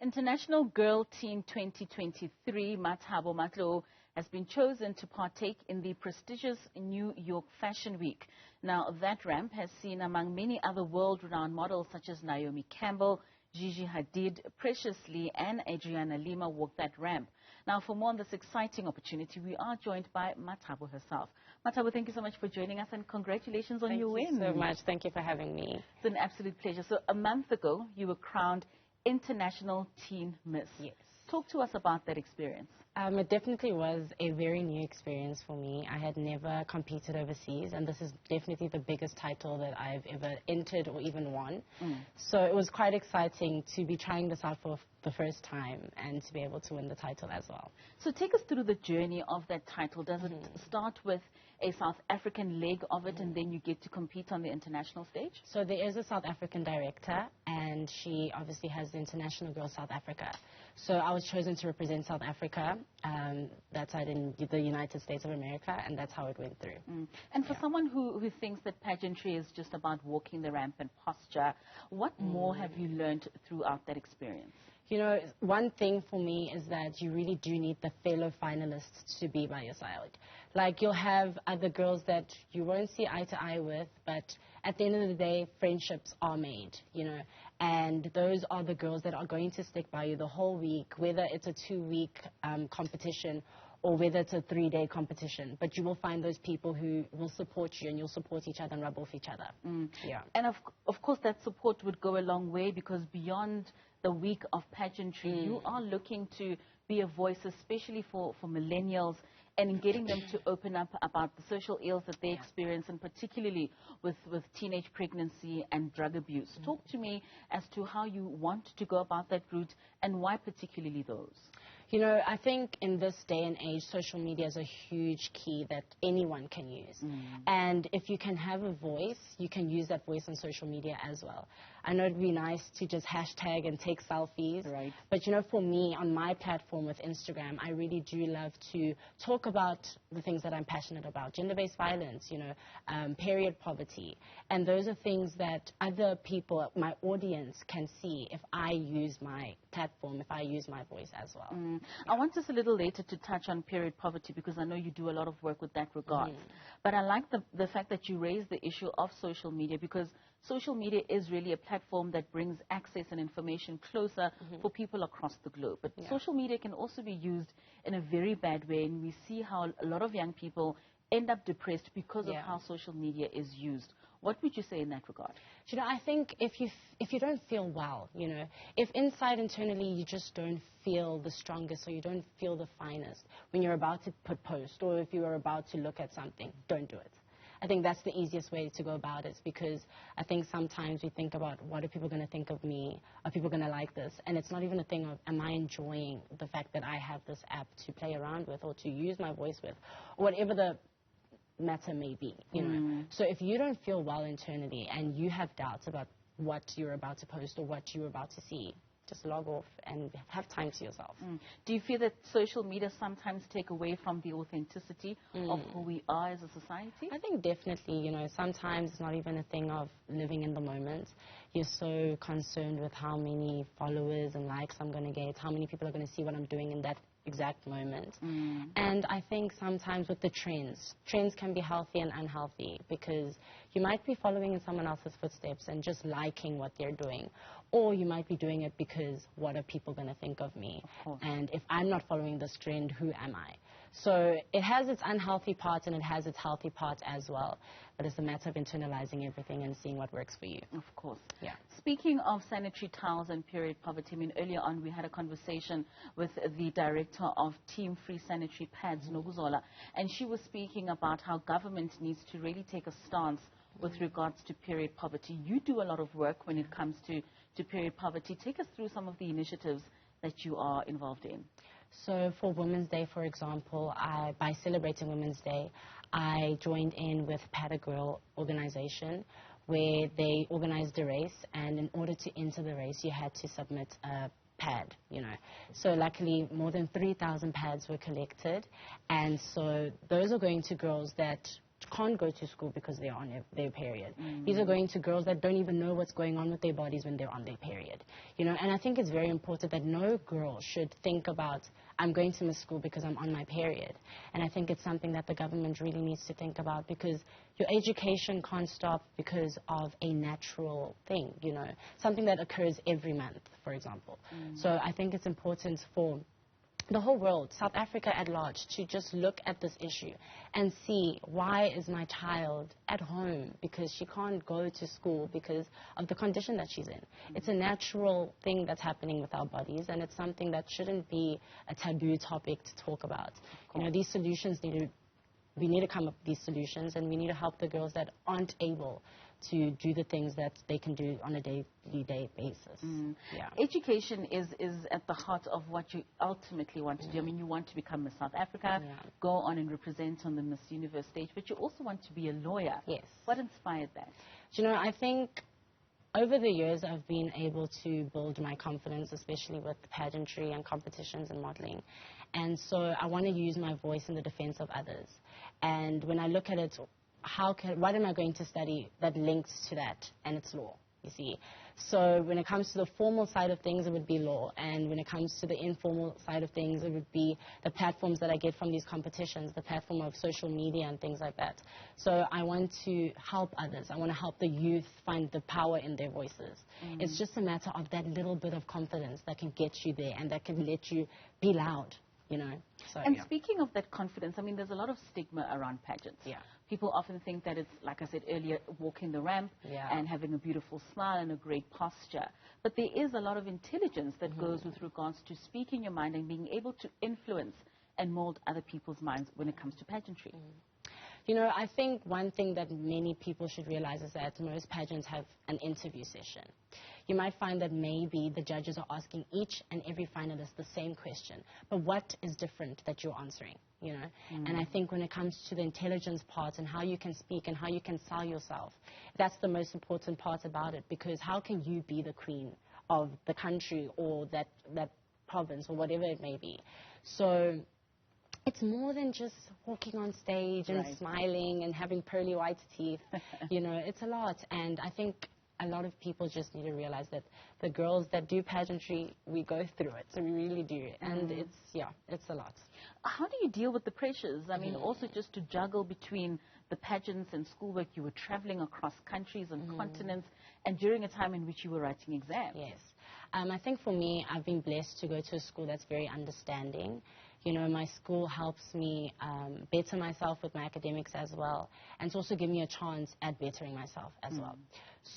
International Girl Team 2023, Mathabo Matlou, has been chosen to partake in the prestigious New York Fashion Week. Now, that ramp has seen, among many other world-renowned models such as Naomi Campbell, Gigi Hadid, Precious Lee, and Adriana Lima walk that ramp. Now, for more on this exciting opportunity, we are joined by Matabo herself. Matabo, thank you so much for joining us, and congratulations on your win. Thank you so much. Thank you for having me. It's an absolute pleasure. So, a month ago, you were crowned International Teen Miss. Yes. Talk to us about that experience. It definitely was a very new experience for me. I had never competed overseas, and this is definitely the biggest title that I've ever entered or even won. So it was quite exciting to be trying this out for the first time and to be able to win the title as well. So take us through the journey of that title. Does it start with a South African leg of it, and then you get to compete on the international stage? So there is a South African director, and she obviously has the International Girl South Africa. So I was chosen to represent South Africa, that side in the United States of America, and that's how it went through. And for someone who thinks that pageantry is just about walking the ramp and posture, what more have you learned throughout that experience? You know, one thing for me is that you really do need the fellow finalists to be by your side. Like, you'll have other girls that you won't see eye to eye with, but at the end of the day, friendships are made, you know, and those are the girls that are going to stick by you the whole week, whether it's a 2-week competition or whether it's a 3-day competition. But you will find those people who will support you, and you'll support each other and rub off each other. Yeah. And of course, that support would go a long way, because beyond the week of pageantry, you are looking to be a voice, especially for millennials, and in getting them to open up about the social ills that they experience, and particularly with teenage pregnancy and drug abuse. Talk to me as to how you want to go about that route, and why particularly those. You know, I think in this day and age, social media is a huge key that anyone can use. And if you can have a voice, you can use that voice on social media as well. I know it'd be nice to just hashtag and take selfies. Right. But, you know, for me, on my platform with Instagram, I really do love to talk about the things that I'm passionate about. Gender-based violence, you know, period poverty. And those are things that other people, my audience, can see if I use my platform, if I use my voice as well. I want us a little later to touch on period poverty, because I know you do a lot of work with that regard. But I like the fact that you raise the issue of social media, because social media is really a platform that brings access and information closer for people across the globe. But social media can also be used in a very bad way, and we see how a lot of young people end up depressed because of how social media is used. What would you say in that regard? You know, I think if you don't feel well, you know, if inside internally you just don't feel the strongest, or you don't feel the finest when you're about to post, or if you are about to look at something, don't do it. I think that's the easiest way to go about it, because I think sometimes we think about, what are people going to think of me? Are people going to like this? And it's not even a thing of, am I enjoying the fact that I have this app to play around with, or to use my voice with, or whatever the matter may be, you know. So if you don't feel well internally, and you have doubts about what you're about to post or what you're about to see, just log off and have time to yourself. Do you feel that social media sometimes take away from the authenticity of who we are as a society? I think definitely, you know, sometimes it's not even a thing of living in the moment. You're so concerned with how many followers and likes I'm going to get, how many people are going to see what I'm doing in that exact moment. And I think sometimes with the trends can be healthy and unhealthy, because you might be following in someone else's footsteps and just liking what they're doing, or you might be doing it because, what are people going to think of me? And if I'm not following this trend, who am I? So it has its unhealthy parts, and it has its healthy parts as well. But it's a matter of internalizing everything and seeing what works for you. Of course. Yeah. Speaking of sanitary towels and period poverty, I mean, earlier on we had a conversation with the director of Team Free Sanitary Pads, Noguzola, and she was speaking about how government needs to really take a stance with regards to period poverty. You do a lot of work when it comes to period poverty. Take us through some of the initiatives that you are involved in. So for Women's Day, for example, by celebrating Women's Day, I joined in with Pad a Girl organization, where they organized a race, and in order to enter the race, you had to submit a pad, you know. So luckily, more than 3,000 pads were collected, and so those are going to girls that can't go to school because they're on their period. These are going to girls that don't even know what's going on with their bodies when they're on their period. You know, and I think it's very important that no girl should think about, I'm going to miss school because I'm on my period. And I think it's something that the government really needs to think about, because your education can't stop because of a natural thing, you know, something that occurs every month, for example. So I think it's important for the whole world, South Africa at large, to just look at this issue and see, why is my child at home because she can't go to school because of the condition that she's in. It's a natural thing that's happening with our bodies, and it's something that shouldn't be a taboo topic to talk about. You know, these solutions we need to come up with these solutions, and we need to help the girls that aren't able to do the things that they can do on a day-to-day basis. Yeah. Education is at the heart of what you ultimately want to do. I mean, you want to become Miss South Africa, go on and represent on the Miss Universe stage, but you also want to be a lawyer. Yes. What inspired that? You know, I think over the years I've been able to build my confidence, especially with pageantry and competitions and modeling. And so I want to use my voice in the defense of others. And when I look at it, what am I going to study that links to that? And it's law, you see. So when it comes to the formal side of things, it would be law. And when it comes to the informal side of things, it would be the platforms that I get from these competitions, the platform of social media and things like that. So I want to help others. I want to help the youth find the power in their voices. It's just a matter of that little bit of confidence that can get you there and that can let you be loud. You know, so, and speaking of that confidence, I mean, there's a lot of stigma around pageants. Yeah. People often think that it's, like I said earlier, walking the ramp and having a beautiful smile and a great posture. But there is a lot of intelligence that goes with regards to speaking your mind and being able to influence and mold other people's minds when it comes to pageantry. You know, I think one thing that many people should realize is that most pageants have an interview session. You might find that maybe the judges are asking each and every finalist the same question, but what is different that you're answering, you know? And I think when it comes to the intelligence part and how you can speak and how you can sell yourself, that's the most important part about it, because how can you be the queen of the country or that province or whatever it may be? So it's more than just walking on stage and smiling and having pearly white teeth. You know, it's a lot. And I think a lot of people just need to realize that the girls that do pageantry, we go through it. So we really do. And it's a lot. How do you deal with the pressures? I mean, also just to juggle between the pageants and schoolwork. You were traveling across countries and continents, and during a time in which you were writing exams. Yes. I think for me, I've been blessed to go to a school that's very understanding. You know, my school helps me better myself with my academics as well, and it's also given me a chance at bettering myself as well.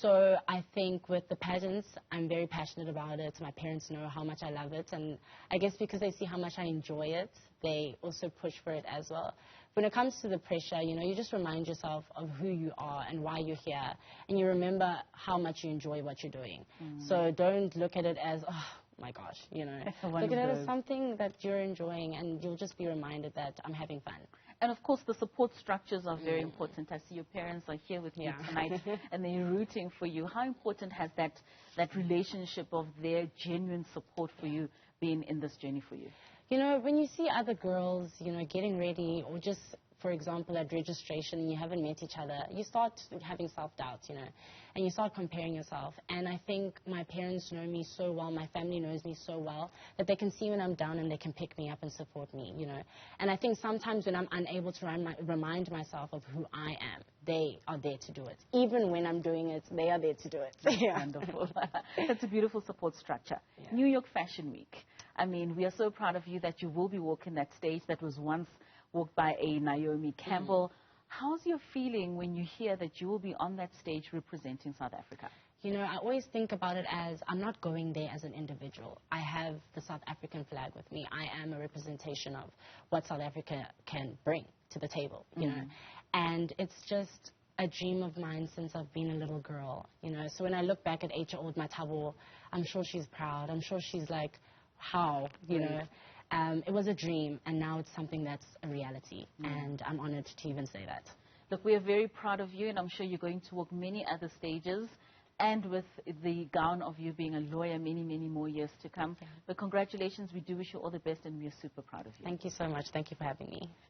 So I think with the pageants, I'm very passionate about it. My parents know how much I love it, and I guess because they see how much I enjoy it, they also push for it as well. When it comes to the pressure, you know, you just remind yourself of who you are and why you're here, and you remember how much you enjoy what you're doing. So don't look at it as, oh my gosh, you know, look at it as something that you're enjoying, and you'll just be reminded that I'm having fun. And of course, the support structures are very important. I see your parents are here with you tonight, and they're rooting for you. How important has that relationship of their genuine support for you been in this journey for you? You know, when you see other girls, you know, getting ready, or just, for example, at registration, and you haven't met each other, you start having self-doubt, you know, and you start comparing yourself. And I think my parents know me so well, my family knows me so well, that they can see when I'm down and they can pick me up and support me, you know. And I think sometimes when I'm unable to remind myself of who I am, they are there to do it. Even when I'm doing it, they are there to do it. Wonderful. That's a beautiful support structure. New York Fashion Week. I mean, we are so proud of you that you will be walking that stage that was once walked by a Naomi Campbell. How's your feeling when you hear that you will be on that stage representing South Africa? You know, I always think about it as I'm not going there as an individual. I have the South African flag with me. I am a representation of what South Africa can bring to the table, you know. And it's just a dream of mine since I've been a little girl, you know. So when I look back at 8-year-old Matabo, I'm sure she's proud. I'm sure she's like, how, you know. It was a dream, and now it's something that's a reality, and I'm honored to even say that. Look, we are very proud of you, and I'm sure you're going to walk many other stages, and with the gown of you being a lawyer many, many more years to come. But congratulations, we do wish you all the best, and we are super proud of you. Thank you so much. Thank you for having me.